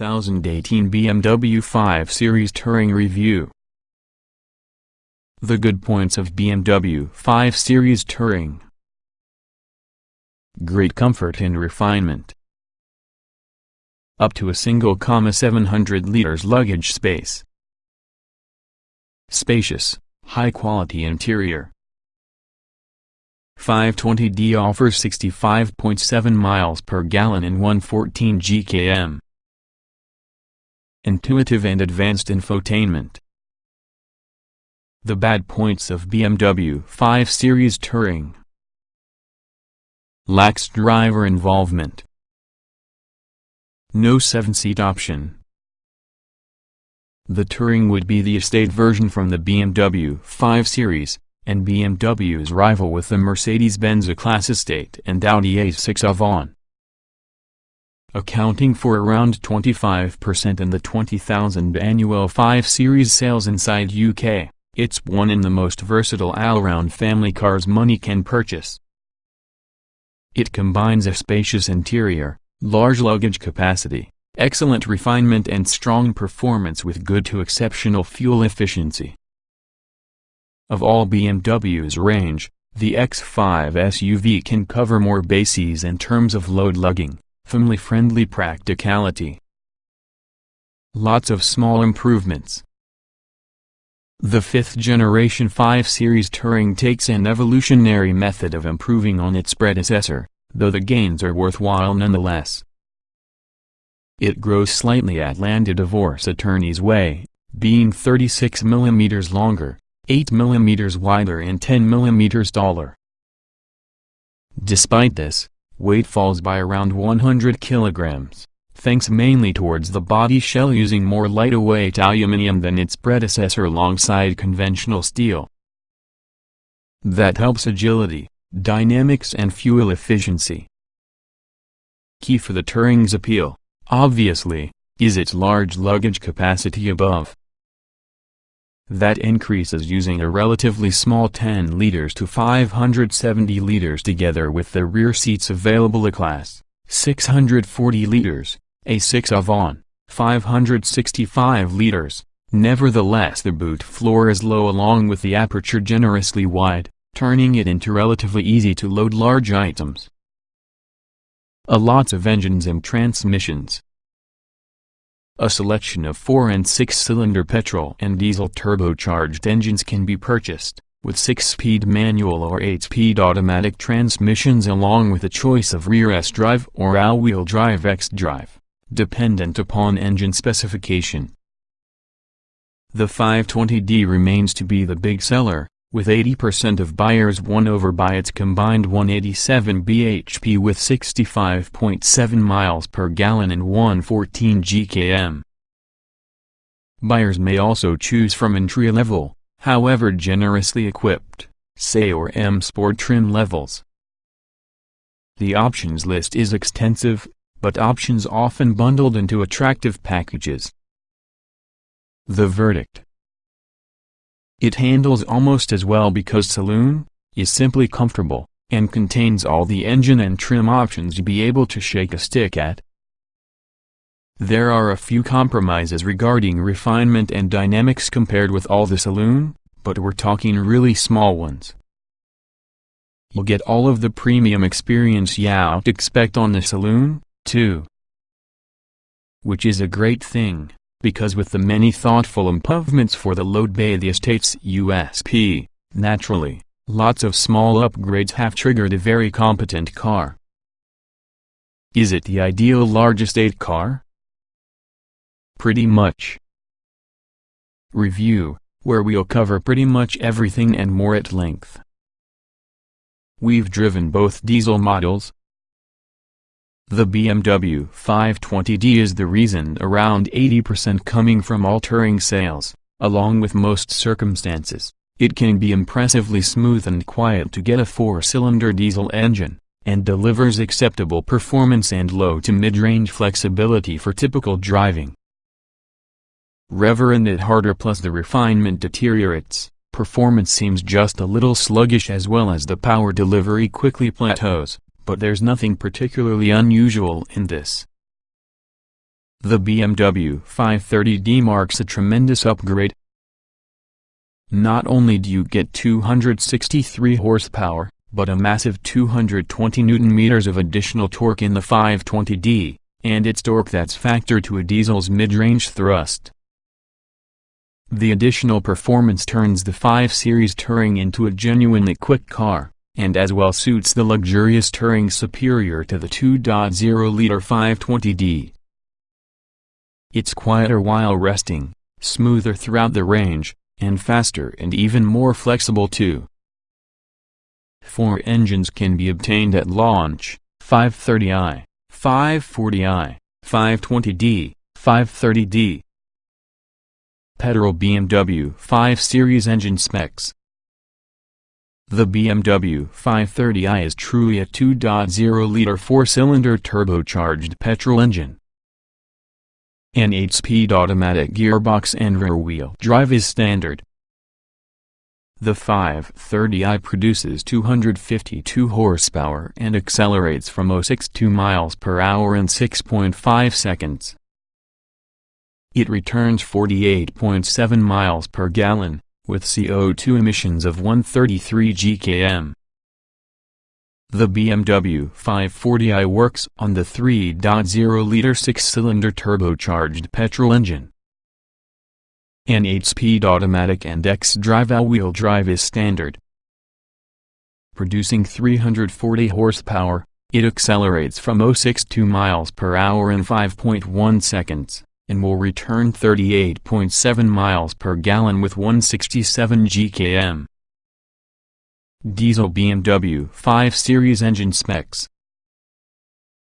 2018 BMW 5 Series Touring Review. The good points of BMW 5 Series Touring: great comfort and refinement. Up to a single 700 liters luggage space. Spacious, high-quality interior. 520d offers 65.7 miles per gallon and 114 km. Intuitive and advanced infotainment. The bad points of BMW 5 Series Touring: lacks driver involvement. No 7-seat option. The Touring would be the estate version from the BMW 5 Series, and BMW's rival with the Mercedes-Benz Class Estate and Audi A6 Avant. Accounting for around 25% in the 20,000 annual 5 Series sales inside UK, it's one in the most versatile all-round family cars money can purchase. It combines a spacious interior, large luggage capacity, excellent refinement and strong performance with good to exceptional fuel efficiency. Of all BMW's range, the X5 SUV can cover more bases in terms of load lugging, family-friendly practicality. Lots of small improvements. The 5th generation 5 Series Touring takes an evolutionary method of improving on its predecessor, though the gains are worthwhile nonetheless. It grows slightly at landed divorce attorney's way, being 36 mm longer, 8 mm wider and 10 mm taller. Despite this, weight falls by around 100 kilograms, thanks mainly towards the body shell using more lighter-weight aluminum than its predecessor alongside conventional steel. That helps agility, dynamics and fuel efficiency. Key for the Touring's appeal, obviously, is its large luggage capacity above. That increases using a relatively small 10 liters to 570 liters together with the rear seats available a Class 640 liters, A6 Avant, 565 liters. Nevertheless, the boot floor is low along with the aperture generously wide, turning it into relatively easy to load large items. A lot of engines and transmissions. A selection of 4- and 6-cylinder petrol and diesel turbocharged engines can be purchased, with 6-speed manual or 8-speed automatic transmissions along with a choice of rear S-drive or all-wheel drive X-drive, dependent upon engine specification. The 520d remains to be the big seller, with 80% of buyers won over by its combined 187 bhp with 65.7 miles per gallon and 114 km. Buyers may also choose from entry-level, however generously equipped, SE or M Sport trim levels. The options list is extensive, but options often bundled into attractive packages. The verdict: it handles almost as well because Saloon is simply comfortable, and contains all the engine and trim options you'd be able to shake a stick at. There are a few compromises regarding refinement and dynamics compared with all the Saloon, but we're talking really small ones. You'll get all of the premium experience you'd expect on the Saloon, too. Which is a great thing, because with the many thoughtful improvements for the load bay the estate's USP, naturally, lots of small upgrades have triggered a very competent car. Is it the ideal large estate car? Pretty much. Review, where we'll cover pretty much everything and more at length. We've driven both diesel models. The BMW 520d is the reason, around 80% coming from all Touring sales. Along with most circumstances, it can be impressively smooth and quiet to get a 4-cylinder diesel engine, and delivers acceptable performance and low to mid-range flexibility for typical driving. Revving it harder plus the refinement deteriorates, performance seems just a little sluggish as well as the power delivery quickly plateaus. But there's nothing particularly unusual in this. The BMW 530d marks a tremendous upgrade. Not only do you get 263 horsepower, but a massive 220 Nm of additional torque in the 520d, and it's torque that's factored to a diesel's mid-range thrust. The additional performance turns the 5 Series Touring into a genuinely quick car, and as well suits the luxurious Touring superior to the 2.0-liter 520d. It's quieter while resting, smoother throughout the range, and faster and even more flexible too. 4 engines can be obtained at launch: 530i, 540i, 520d, 530d. Petrol BMW 5 Series engine specs. The BMW 530i is truly a 2.0-liter 4-cylinder turbocharged petrol engine. An 8-speed automatic gearbox and rear-wheel drive is standard. The 530i produces 252 horsepower and accelerates from 0-62 miles per hour in 6.5 seconds. It returns 48.7 miles per gallon, with CO2 emissions of 133 gkm. The BMW 540i works on the 3.0-liter 6-cylinder turbocharged petrol engine. An 8-speed automatic and X-drive all-wheel drive is standard. Producing 340 horsepower, it accelerates from 0-62 miles per hour in 5.1 seconds, and will return 38.7 miles per gallon with 167 gkm. Diesel BMW 5 Series engine specs.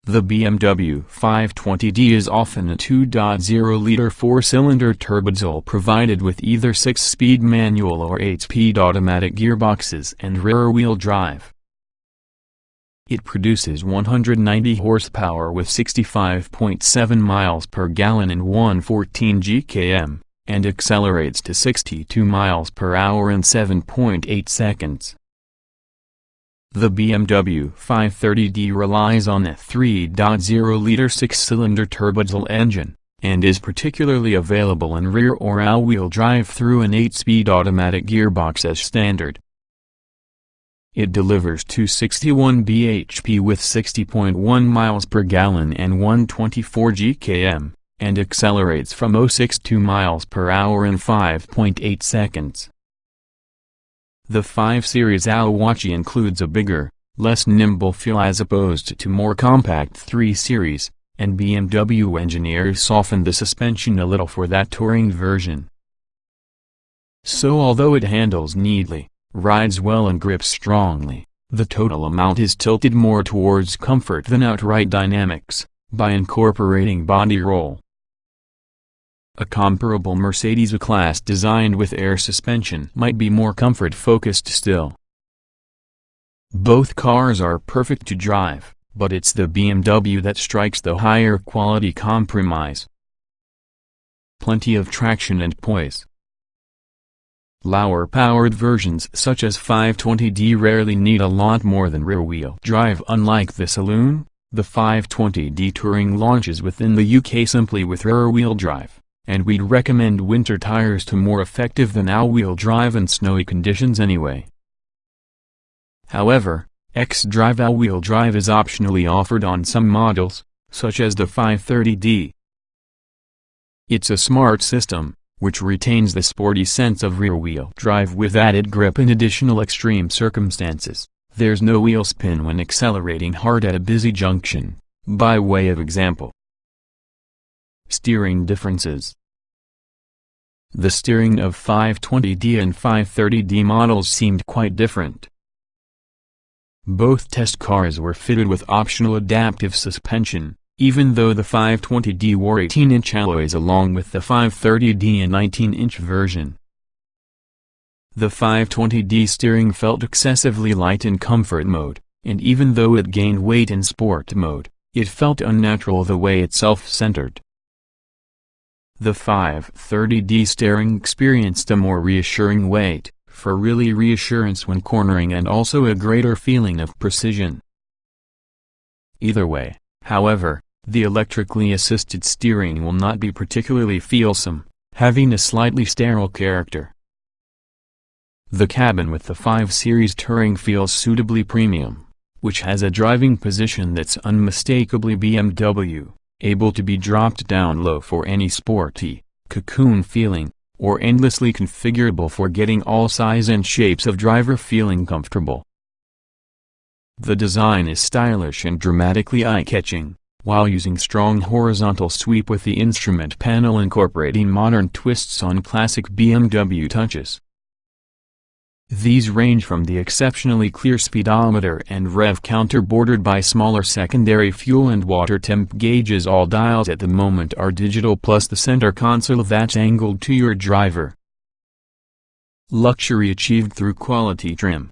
The BMW 520d is often a 2.0-liter 4-cylinder turbodiesel provided with either 6-speed manual or 8-speed automatic gearboxes and rear-wheel drive. It produces 190 horsepower with 65.7 miles per gallon and 114 gkm, and accelerates to 62 miles per hour in 7.8 seconds. The BMW 530d relies on a 3.0-liter 6-cylinder turbodiesel engine, and is particularly available in rear or all-wheel drive through an 8-speed automatic gearbox as standard. It delivers 261 bhp with 60.1 miles per gallon and 124 gkm, and accelerates from 0-62 miles per hour in 5.8 seconds. The 5 Series Awachi includes a bigger, less nimble feel as opposed to more compact 3 Series, and BMW engineers softened the suspension a little for that touring version. So although it handles neatly, rides well and grips strongly, the total amount is tilted more towards comfort than outright dynamics, by incorporating body roll. A comparable Mercedes A-Class designed with air suspension might be more comfort-focused still. Both cars are perfect to drive, but it's the BMW that strikes the higher quality compromise. Plenty of traction and poise. Lower-powered versions such as 520d rarely need a lot more than rear-wheel drive. Unlike the Saloon, the 520d Touring launches within the UK simply with rear-wheel drive, and we'd recommend winter tires to more effective than all-wheel drive in snowy conditions anyway. However, X-Drive all-wheel drive is optionally offered on some models, such as the 530d. It's a smart system, which retains the sporty sense of rear-wheel drive with added grip in additional extreme circumstances. There's no wheel spin when accelerating hard at a busy junction, by way of example. Steering differences. The steering of 520d and 530d models seemed quite different. Both test cars were fitted with optional adaptive suspension, even though the 520d wore 18-inch alloys along with the 530d a 19-inch version. The 520d steering felt excessively light in comfort mode, and even though it gained weight in sport mode, it felt unnatural the way it's self-centered. The 530d steering experienced a more reassuring weight, for really reassurance when cornering and also a greater feeling of precision. Either way, however, The electrically assisted steering will not be particularly feelsome, having a slightly sterile character. The cabin with the 5 Series Touring feels suitably premium, which has a driving position that's unmistakably BMW, able to be dropped down low for any sporty, cocoon feeling, or endlessly configurable for getting all size and shapes of driver feeling comfortable. The design is stylish and dramatically eye-catching, while using strong horizontal sweep with the instrument panel incorporating modern twists on classic BMW touches. These range from the exceptionally clear speedometer and rev counter bordered by smaller secondary fuel and water temp gauges. All dials at the moment are digital, plus the center console that's angled to your driver. Luxury achieved through quality trim.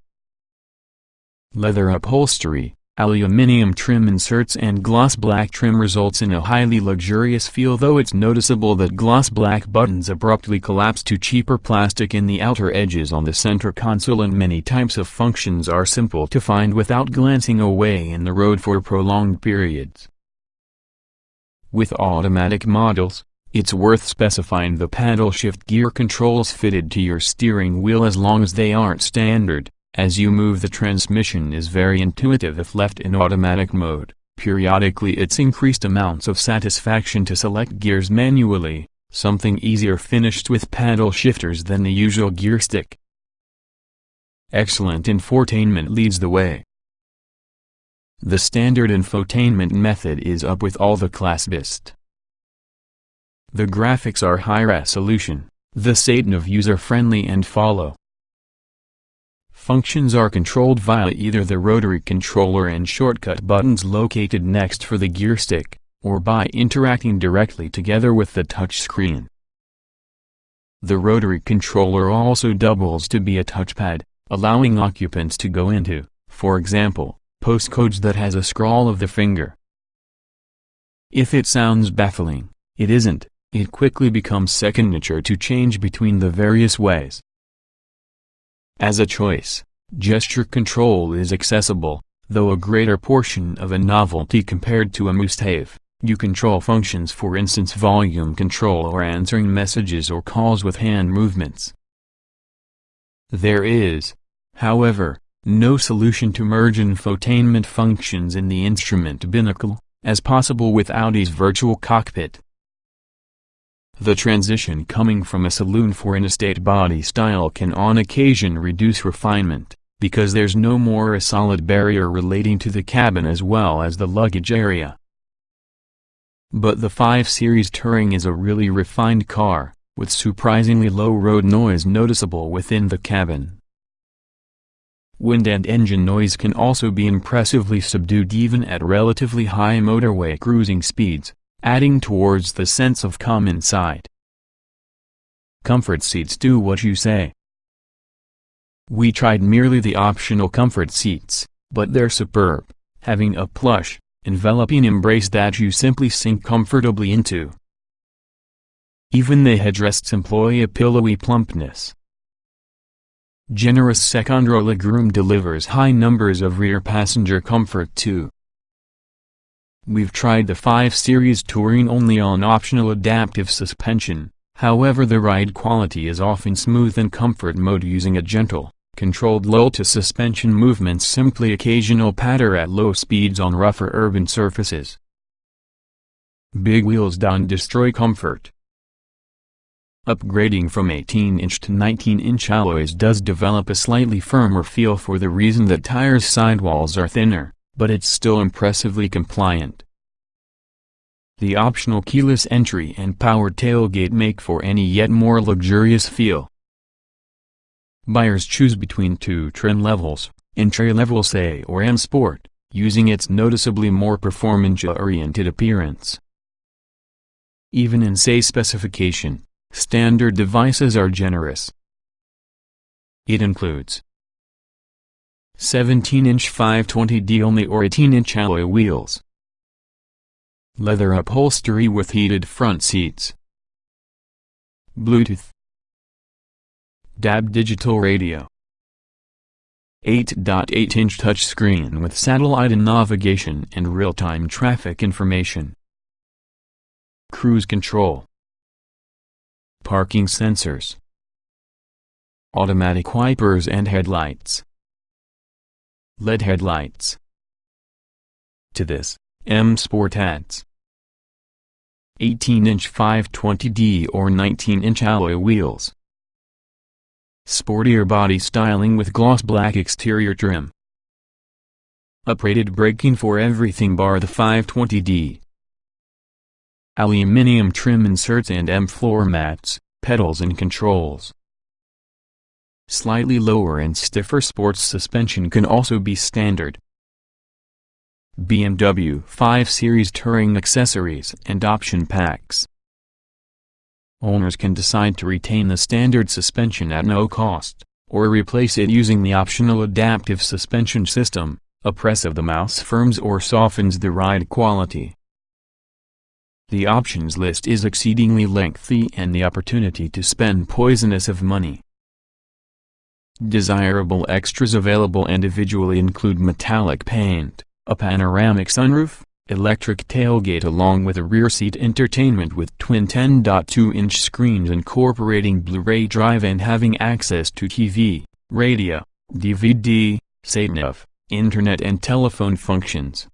Leather upholstery, aluminum trim inserts and gloss black trim results in a highly luxurious feel, though it's noticeable that gloss black buttons abruptly collapse to cheaper plastic in the outer edges on the center console, and many types of functions are simple to find without glancing away in the road for prolonged periods. With automatic models, it's worth specifying the paddle shift gear controls fitted to your steering wheel as long as they aren't standard. As you move, the transmission is very intuitive if left in automatic mode. Periodically it's increased amounts of satisfaction to select gears manually, something easier finished with paddle shifters than the usual gear stick. Excellent infotainment leads the way. The standard infotainment method is up with all the class best. The graphics are high resolution, the Satan of user-friendly and follow. Functions are controlled via either the rotary controller and shortcut buttons located next for the gear stick, or by interacting directly together with the touchscreen. The rotary controller also doubles to be a touchpad, allowing occupants to go into, for example, postcodes that has a scroll of the finger. If it sounds baffling, it isn't. It quickly becomes second nature to change between the various ways. As a choice, gesture control is accessible, though a greater portion of a novelty compared to a must-have. You control functions, for instance volume control or answering messages or calls with hand movements. There is, however, no solution to merge infotainment functions in the instrument binnacle, as possible with Audi's virtual cockpit. The transition coming from a saloon for an estate body style can on occasion reduce refinement, because there's no more a solid barrier relating to the cabin as well as the luggage area. But the 5 Series Touring is a really refined car, with surprisingly low road noise noticeable within the cabin. Wind and engine noise can also be impressively subdued even at relatively high motorway cruising speeds, adding towards the sense of calm inside. Comfort seats do what you say. We tried merely the optional comfort seats, but they're superb, having a plush, enveloping embrace that you simply sink comfortably into. Even the headrests employ a pillowy plumpness. Generous second-row legroom delivers high numbers of rear passenger comfort too. We've tried the 5 Series Touring only on optional adaptive suspension, however the ride quality is often smooth in comfort mode using a gentle, controlled lull to suspension movements, simply occasional patter at low speeds on rougher urban surfaces. Big wheels don't destroy comfort. Upgrading from 18-inch to 19-inch alloys does develop a slightly firmer feel for the reason that tires' sidewalls are thinner, but it's still impressively compliant. The optional keyless entry and powered tailgate make for any yet more luxurious feel. Buyers choose between 2 trim levels, entry-level SE or M Sport, using its noticeably more performance-oriented appearance. Even in SE specification, standard devices are generous. It includes 17-inch 520D only or 18-inch alloy wheels, leather upholstery with heated front seats, Bluetooth, DAB digital radio, 8.8-inch touchscreen with satellite and navigation and real-time traffic information, cruise control, parking sensors, automatic wipers and headlights, LED headlights. To this, M Sport adds 18-inch 520D or 19-inch alloy wheels, sportier body styling with gloss black exterior trim, uprated braking for everything bar the 520D, aluminium trim inserts and M floor mats, pedals and controls. Slightly lower and stiffer sports suspension can also be standard. BMW 5 Series Touring accessories and option packs. Owners can decide to retain the standard suspension at no cost, or replace it using the optional adaptive suspension system. A press of the mouse firms or softens the ride quality. The options list is exceedingly lengthy and the opportunity to spend poisonous of money. Desirable extras available individually include metallic paint, a panoramic sunroof, electric tailgate along with a rear seat entertainment with twin 10.2-inch screens incorporating Blu-ray drive and having access to TV, radio, DVD, sat-nav, internet and telephone functions.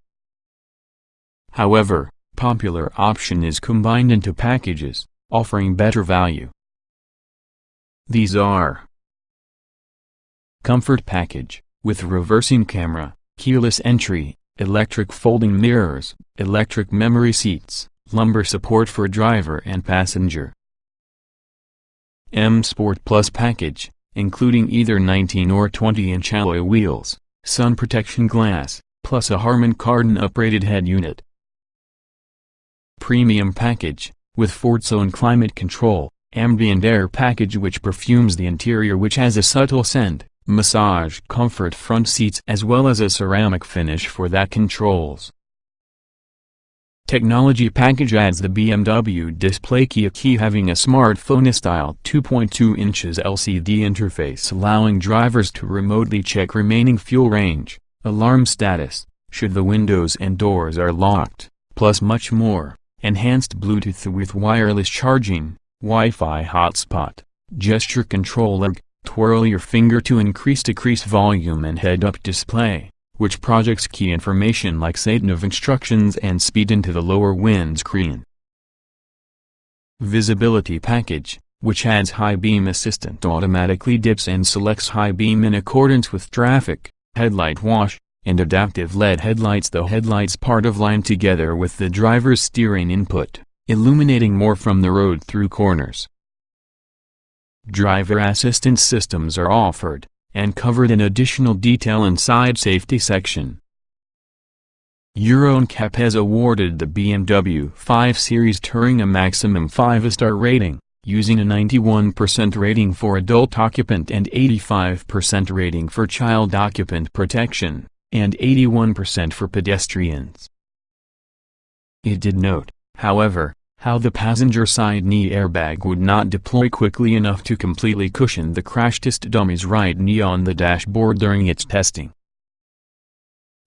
However, popular option is combined into packages, offering better value. These are Comfort Package, with reversing camera, keyless entry, electric folding mirrors, electric memory seats, lumbar support for driver and passenger. M Sport Plus Package, including either 19 or 20-inch alloy wheels, sun protection glass, plus a Harman Kardon uprated head unit. Premium Package, with Ford's own climate control, ambient air package which perfumes the interior which has a subtle scent, massage comfort front seats as well as a ceramic finish for that controls. Technology Package adds the BMW display key having a smartphone-style 2.2 inches LCD interface allowing drivers to remotely check remaining fuel range, alarm status, should the windows and doors are locked, plus much more, enhanced Bluetooth with wireless charging, Wi-Fi hotspot, gesture control twirl your finger to increase-decrease volume and head-up display, which projects key information like sat-nav instructions and speed into the lower windscreen. Visibility Package, which adds high beam assistant automatically dips and selects high beam in accordance with traffic, headlight wash, and adaptive LED headlights. The headlights part of line together with the driver's steering input, illuminating more from the road through corners. Driver assistance systems are offered, and covered in additional detail inside safety section. Euro NCAP has awarded the BMW 5 Series Touring a maximum 5-star rating, using a 91% rating for adult occupant and 85% rating for child occupant protection, and 81% for pedestrians. It did note, however, how the passenger side knee airbag would not deploy quickly enough to completely cushion the crash test dummy's right knee on the dashboard during its testing.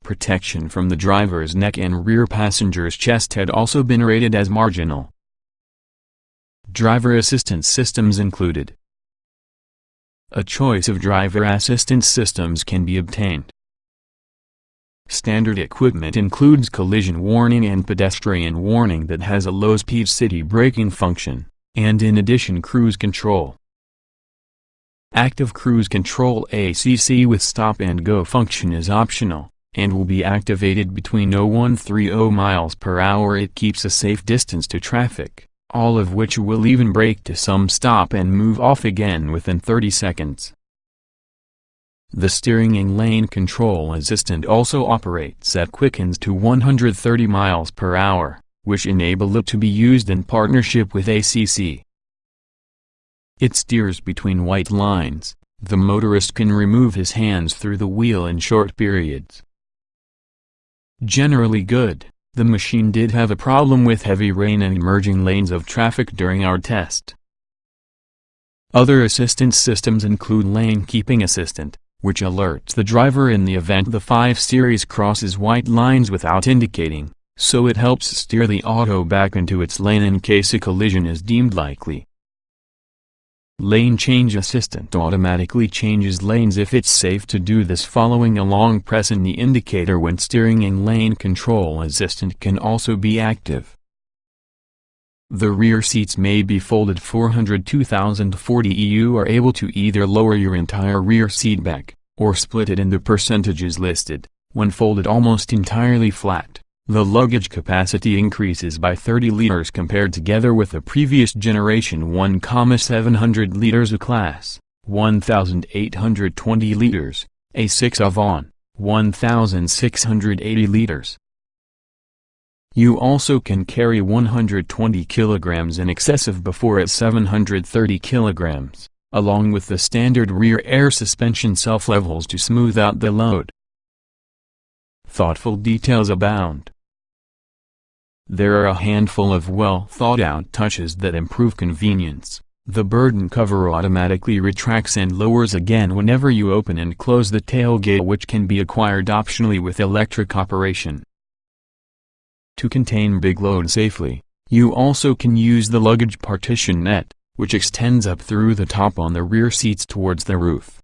Protection from the driver's neck and rear passenger's chest had also been rated as marginal. Driver assistance systems included. A choice of driver assistance systems can be obtained. Standard equipment includes collision warning and pedestrian warning that has a low-speed city braking function, and in addition cruise control. Active cruise control ACC with stop and go function is optional, and will be activated between 130 miles per hour. It keeps a safe distance to traffic, all of which will even brake to some stop and move off again within 30 seconds. The steering and lane control assistant also operates at quickens to 130 miles per hour, which enable it to be used in partnership with ACC. It steers between white lines. The motorist can remove his hands through the wheel in short periods. Generally good. The machine did have a problem with heavy rain and emerging lanes of traffic during our test. Other assistance systems include lane keeping assistant, which alerts the driver in the event the 5 Series crosses white lines without indicating, so it helps steer the auto back into its lane in case a collision is deemed likely. Lane Change Assistant automatically changes lanes if it's safe to do this following a long press in the indicator when steering, and Lane Control Assistant can also be active. The rear seats may be folded 402,040. You are able to either lower your entire rear seat back, or split it into percentages listed. When folded almost entirely flat, the luggage capacity increases by 30 liters compared together with the previous generation 1,700 liters of Class, 1,820 liters, A6 of on, 1,680 liters. You also can carry 120 kilograms in excess of before at 730 kilograms, along with the standard rear air suspension self-levels to smooth out the load. Thoughtful details abound. There are a handful of well-thought-out touches that improve convenience. The burden cover automatically retracts and lowers again whenever you open and close the tailgate, which can be acquired optionally with electric operation. To contain big load safely, you also can use the luggage partition net, which extends up through the top on the rear seats towards the roof.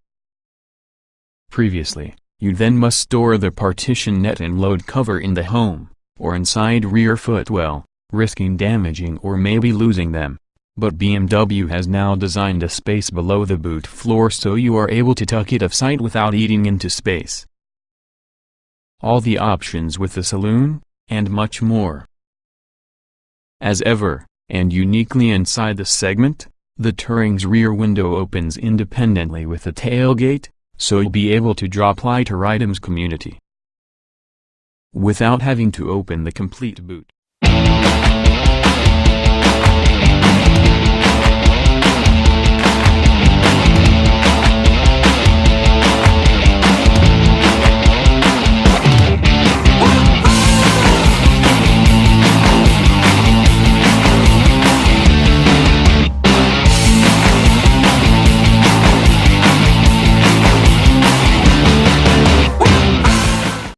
Previously, you then must store the partition net and load cover in the home, or inside rear footwell, risking damaging or maybe losing them. But BMW has now designed a space below the boot floor so you are able to tuck it off sight without eating into space. All the options with the Saloon, and much more. As ever, and uniquely inside the segment, the Touring's rear window opens independently with the tailgate, so you'll be able to drop lighter items community without having to open the complete boot.